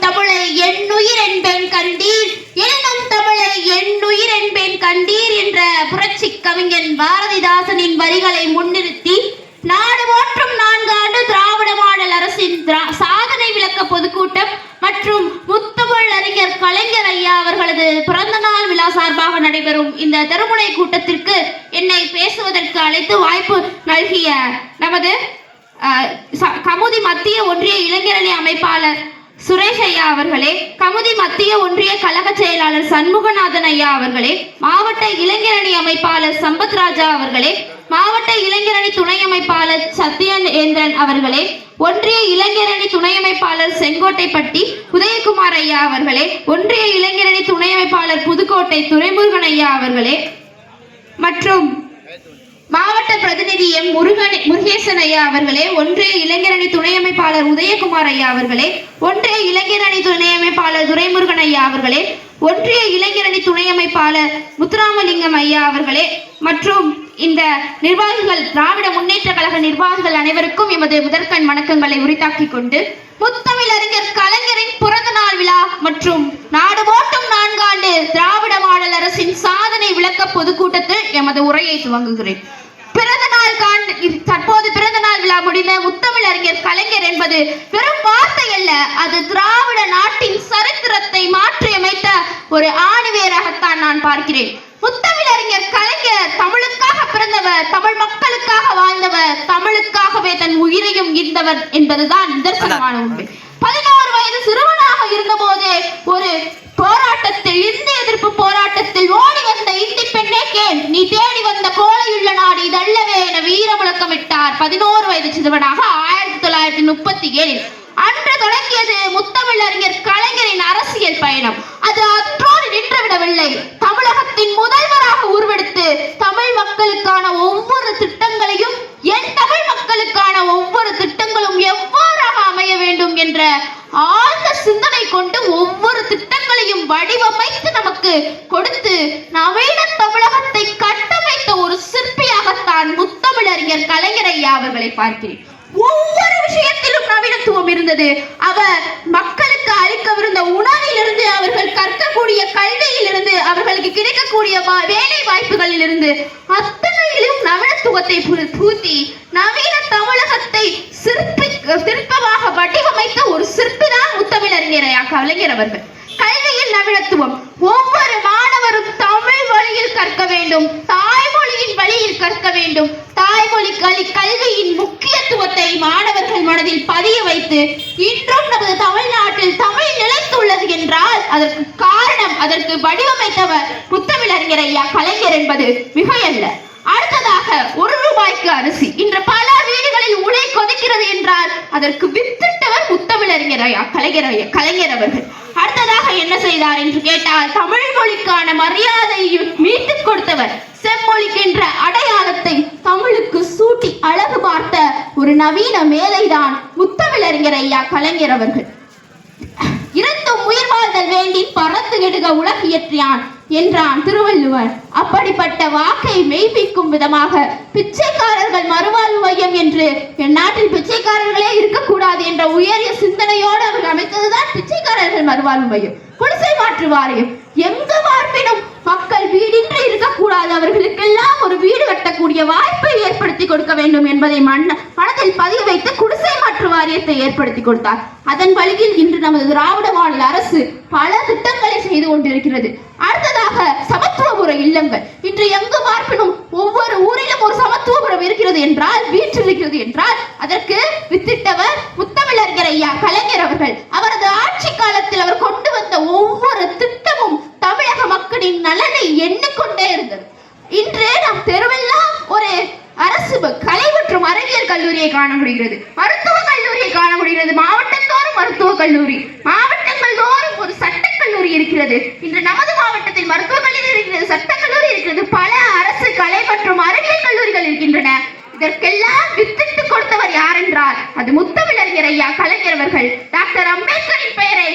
தமிழை என்னுயிர் என்பேன் கண்டீர், எனினும் தமிழை என்னுயிர் என்பேன் கண்டீர் என்ற புரட்சி கவிஞன் பாரதிதாசனின் வரிகளை முன்னிறுத்தி நாடு போற்றும் 4 ஆண்டு திராவிட மாடல் அரசின் சாதனை விளக்க பொதுக்கூட்டம் மற்றும் முத்தமிழ் அறிஞர் கலைஞர் ஐயா அவர்களது பிறந்த நாள் விழா சார்பாக நடைபெறும் இந்த தெருமுனை கூட்டத்திற்கு என்னை பேசுவதற்கு அழைத்து வாய்ப்பு நல்கிய நமது கமுதி மத்திய ஒன்றிய இளைஞரணி அமைப்பாளர் சுரேஷ் ஐயா அவர்களே, கமுதி மத்திய ஒன்றிய கழக செயலாளர் சண்முகநாதன் ஐயா அவர்களே, மாவட்ட இளைஞரணி அமைப்பாளர் சம்பத் ராஜா அவர்களே, மாவட்ட இளைஞரணி துணை அமைப்பாளர் சத்யேந்திரன் அவர்களே, ஒன்றிய இளைஞரணி துணை அமைப்பாளர் செங்கோட்டைப்பட்டி உதயகுமார் ஐயா அவர்களே, ஒன்றிய இளைஞரணி துணை அமைப்பாளர் புதுக்கோட்டை துரைமுருகன் ஐயா அவர்களே மற்றும் மாவட்ட பிரதிநிதி எம் முருகேசன் ஐயா அவர்களே, ஒன்றிய இளைஞரணி துணை அமைப்பாளர் உதயகுமார் ஐயா அவர்களே, ஒன்றிய இளைஞரணி துணை அமைப்பாளர் துரைமுருகன் ஐயா அவர்களே, ஒன்றிய இளைஞரணி துணை அமைப்பாளர் முத்துராமலிங்கம் ஐயா அவர்களே மற்றும் இந்த நிர்வாகிகள், திராவிட முன்னேற்ற கழக நிர்வாகிகள் அனைவருக்கும் எமது முதற்கண் வணக்கங்களை உரித்தாக்கிக் கொண்டு, முத்தமிழ் அறிஞர் கலைஞரின் பிறந்த நாள் விழா மற்றும் நாடு போற்றும் 4 ஆண்டு திராவிட மாடல் அரசின் சாதனை விளக்க பொதுக்கூட்டத்தில் எமது உரையை துவங்குகிறேன். தற்போது பிறந்த நாள் விழா முடிந்த முத்தமிழ் அறிஞர் கலைஞர் என்பது வெறும் வார்த்தை அல்ல, அது திராவிட நாட்டின் சரித்திரத்தை மாற்றியமைத்த ஒரு ஆணிவேராகத்தான் நான் பார்க்கிறேன். முத்தமிழ் அறிஞர் கலைஞர் தமிழுக்காக பிறந்தவர், தமிழ் மக்களுக்காக வாழ்ந்தவர், தமிழுக்காகவே தன் உயிரையும் ஈர்த்தவர் என்பதுதான் நிதர்சனமான உண்மை. 11 வயது சிறுவனாக இருந்த போதே ஒரு போராட்டத்தில், இந்திய எதிர்ப்பு போராட்டத்தில் ஓடி வந்த இந்தி பெண்ணே கேள், நீ தேடி வந்த கோலையுள்ள நாடு இதல்லவே என வீர முழக்கமிட்டார் 11 வயது சிறுவனாக 1937. அன்று தொடங்கியது முத்தமிழ் அறிஞர் கலைஞரின் அரசியல் பயணம். அது அன்றோடு நின்றுவிடவில்லை. தமிழகத்தின் முதல்வராக உருவெடுத்து தமிழ் மக்களுக்கான ஒவ்வொரு திட்டங்களையும், என் தமிழ் மக்களுக்கான ஒவ்வொரு திட்டங்களும் எவ்வாறாக அமைய வேண்டும் என்ற ஆழ்ந்த சிந்தனை கொண்டு ஒவ்வொரு திட்டங்களையும் வடிவமைத்து நமக்கு கொடுத்து நவீன தமிழகத்தை கட்டமைத்த ஒரு சிற்பியாகத்தான் முத்தமிழ் அறிஞர் கலைஞர் ஐயா அவர்களை பார்க்கிறேன். ஒவ்வொரு விஷயத்திலும் நவீனத்துவம் இருந்தது. அவர் மக்களுக்கு அளிக்கவிருந்த உணவிலிருந்து, அவர்கள் கற்கக்கூடிய கல்வியிலிருந்து, அவர்களுக்கு கிடைக்கக்கூடிய வேலை வாய்ப்புகளில் இருந்து அத்தனையிலும் நவீனத்துவத்தை பூத்தி நவீன தமிழகத்தை சிற்பமாக வடிவமைத்த ஒரு சிற்பிதான் முத்தமிழ் அறிஞர் கலைஞர் அவர்கள். கல்வியில் நவீனத்துவம், ஒவ்வொரு மாணவரும் தமிழ் வழியில் கற்க வேண்டும், தாய்மொழியின் வழியில் கற்க வேண்டும். தாய்மொழி கல்வியின் முக்கியத்துவத்தை மாணவர்கள் மனதில் பதிய வைத்து இன்றும் நமது தமிழ்நாட்டில் தமிழ் நிலைத்துள்ளது என்றால் அதற்கு காரணம், அதற்கு வடிவமைத்தவர் முத்தமிழ் அறிஞர் ஐயா கலைஞர் என்பது மிகையல்ல. அடுத்ததாக 1 ரூபாய்க்கு அரிசி இன்று பல வீடுகளில் உலை கொதிக்கிறது என்றால் அதற்கு வித்திட்டவர் முத்தமிழ் அறிஞர் ஐயா கலைஞர் அவர்கள். அடுத்ததாக என்ன செய்தார் என்று கேட்டால், தமிழ் மொழிக்கான மரியாதையை மீட்டுக் கொடுத்தவர், செம்மொழிக்கின்ற அடையாளத்தை தமிழுக்கு சூட்டி அழகு பார்த்த ஒரு நவீன மேதைதான் முத்தமிழ் அறிஞர் ஐயா கலைஞர் அவர்கள். இருந்தும் உயிர் வாழ்தல் வேண்டி பறந்து கெடுக உலகு இயற்றியான் என்றான் திருவள்ளுவர். அப்படிப்பட்ட வாக்கை மெய்ப்பிக்கும் விதமாக பிச்சைக்காரர்கள் மறுவாழ்வு மையம் என்று, என் நாட்டில் பிச்சைக்காரர்களே இருக்கக்கூடாது என்ற உயரிய சிந்தனையோடு அவர் அமைத்ததுதான் பிச்சைக்காரர்கள் மறுவாழ்வு மையம். குடிசை மாற்று வாரியம், எங்கு பார்ப்பினும் மக்கள் வீடின்றி இருக்கக்கூடாது, அவர்களுக்கெல்லாம் ஒரு வீடு கட்டக்கூடிய வாய்ப்பை ஏற்படுத்தி கொடுக்க வேண்டும் என்பதை மனதில் பதிய வைத்து குடிசை மாற்று வாரியத்தை ஏற்படுத்தி கொடுத்தார். அதன் வழியில் இன்று நமது திராவிட மாடல் அரசு பல திட்டங்களை செய்து கொண்டிருக்கிறது. அடுத்ததாக சமத்துவபுர இல்லங்கள், இன்று எங்கு பார்ப்பினும் ஒவ்வொரு ஊரிலும் ஒரு சமத்துவபுரம் இருக்கிறது என்றால், வீட்டில் இருக்கிறது என்றால் அதற்கு வித்திட்டவர் முத்தமிழ் அறிஞர் ஐயா கலைஞர் அவர்கள். அவரது ஆட்சி காலத்தில் அவர் கொண்டு வந்த ஒவ்வொரு திட்டமும் தமிழக மக்களின் நலனை எண்ணிக்கொண்டே இருந்தது. இன்று நாம் தெருவெல்லாம் ஒரு அரசு கலை மற்றும் அறிவியல் கல்லூரியை காண முடிகிறது, மருத்துவ கல்லூரியை காண முடிகிறது, மாவட்டத்தோறும் மருத்துவ கல்லூரி, மாவட்டங்கள் தோறும் ஒரு சட்டக்கல்லூரி இருக்கிறது. இன்று நமது மாவட்டத்தில் மருத்துவ கல்லூரி இருக்கிறது, சட்டக்கல்லூரி இருக்கிறது, பல அரசு கலை மற்றும் அறிவியல் கல்லூரிகள் இருக்கின்றன. இதற்கெல்லாம் வித்திட்டு கொடுத்தவர் யார் என்றால் அது முத்தமிழ் அறிஞர் ஐயா கலைஞர் அவர்கள். டாக்டர் அம்பேத்கரின் பெயரை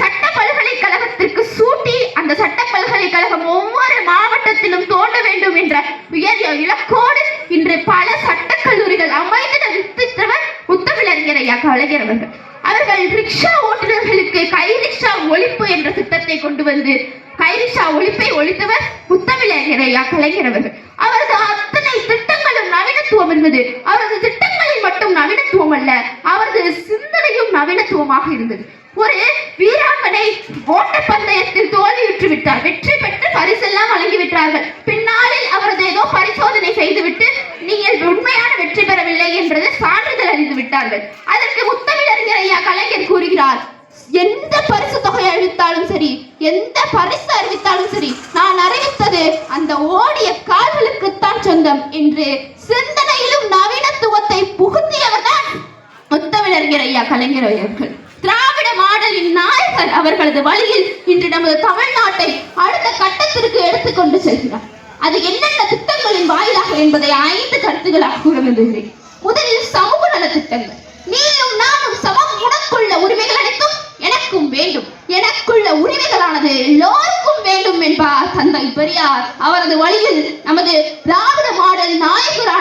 சட்ட பல்கலைக்கழகத்திற்கு சூட்டி அந்த சட்ட பல்கலைக்கழகம் ஒவ்வொரு மாவட்டத்திலும் தோன்ற வேண்டும் என்ற உயரிய இலக்கோடு இன்று பல சட்ட கல்லூரிகள் அமைந்து வித்திட்டவர் முத்தமிழ் அறிஞர் ஐயா கலைஞர் அவர்கள். அவர்கள் ரிக்ஷா ஓட்டுநர்களுக்கு கை ரிக்ஷா ஒழிப்பு என்ற திட்டத்தை கொண்டு வந்து கை ரிக்ஷா ஒழிப்பை ஒழித்தவர் முத்தமிழறிஞர் ஐயா கலைஞர் அவர்கள். அவரது அத்தனை திட்டங்களும் நவீனத்துவம் என்பது அவரது திட்டங்களில் மட்டும் நவீனத்துவம் அல்ல, அவரது சிந்தனையும் நவீனத்துவமாக இருந்தது. ஒரு வீராங்கனை ஓட்டப்பந்தயத்தில் தோல்வியுற்று விட்டார், வெற்றி பெற்று பரிசெல்லாம் வழங்கிவிட்டார்கள். பின்னாளில் அவரது ஏதோ பரிசோதனை செய்துவிட்டு நீங்கள் உண்மையான வெற்றி பெறவில்லை என்றது சான்றிதழ் அறிந்து விட்டார்கள். அதற்கு முத்தமிழறிஞர் ஐயா கலைஞர் கூறுகிறார், எந்த பரிசு தொகை அறிவித்தாலும் சரி, எந்த பரிசு அறிவித்தாலும் சரி, நான் அறிவித்தது அந்த ஓடிய கால்களுக்குத்தான் சொந்தம் என்று சிந்தனையிலும் நவீனத்துவத்தை புகுத்தியவர் தான் முத்தமிழறிஞர் ஐயா கலைஞர் அவர்கள். திராவிட மாடலின் நாயகர் அவர்களது வழியில் இன்று நமது தமிழ்நாட்டை அடுத்த கட்டத்திற்கு எடுத்துக்கொண்டு செல்கிறார். அது என்னென்ன திட்டங்களின் வாயிலாக என்பதை 5 கருத்துக்களாக கூற விரும்புகிறேன். முதலில் சமூக நல திட்டங்கள். நீயும் நானும் சமம், உனக்குள்ள உரிமைகள் அனைத்தும் எனக்கும் வேண்டும், எனக்குள்ள உரிமைகளானது எல்லோருக்கும் வேண்டும் என்பார் தந்தை பெரியார். அவரது வழியில் நமது திராவிட மாடல் நாயகர்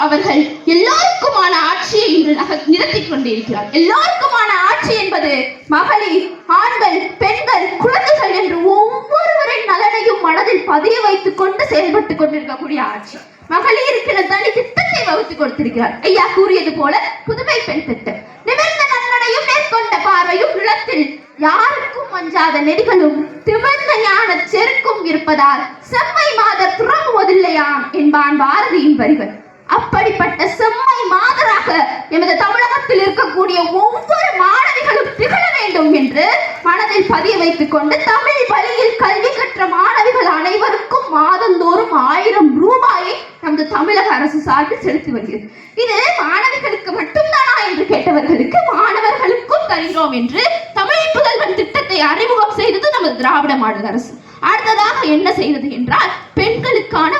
அவர்கள் எல்லோருக்குமான ஆட்சியை இன்று நிறுத்திக் கொண்டிருக்கிறார். எல்லோருக்குமான ஆட்சி என்பது மகளிர், ஆண்கள், பெண்கள், குழந்தைகள் என்று ஒவ்வொருவரின் நலனையும் மனதில் பதிய வைத்துக் கொண்டு செயல்பட்டுக் கொண்டிருக்கக்கூடிய ஆட்சி. மகளிருக்கு தனி திட்டத்தை வகுத்து கொடுத்திருக்கிறார். ஐயா கூறியது போல புதுமை பெண் திட்டம். நிமிர்ந்த நன்னடையும் மேற்கொண்ட பார்வையும் நிலத்தில் யாருக்கும் அஞ்சாத நெறிகளும் திமிர்ந்த ஞான செருக்கும் இருப்பதால் செம்மை மாதர் துறங்குவதில்லையாம் என்பான் பாரதியின் வரிகள். அப்படிப்பட்ட செம்மை மாதராக எமது தமிழகத்தில் இருக்கக்கூடிய ஒவ்வொரு மாணவிகளும் திகழ வேண்டும் என்று மனதில் பதிய வைத்துக் கொண்டு தமிழ் வழியில் கல்வி கற்ற மாணவிகள் அனைவருக்கும் மாதந்தோறும் 1000 ரூபாயை நமது தமிழக அரசு சார்பில் செலுத்தி வருகிறது. இது மாணவிகளுக்கு மட்டும்தானா என்று கேட்டவர்களுக்கு மாணவர்களுக்கும் தருகிறோம் என்று தமிழ் புதல்வன் திட்டத்தை அறிமுகம் செய்தது நமது திராவிட மாடல் அரசு. அடுத்ததாக என்ன செய்தது என்றால் பெண்களுக்கான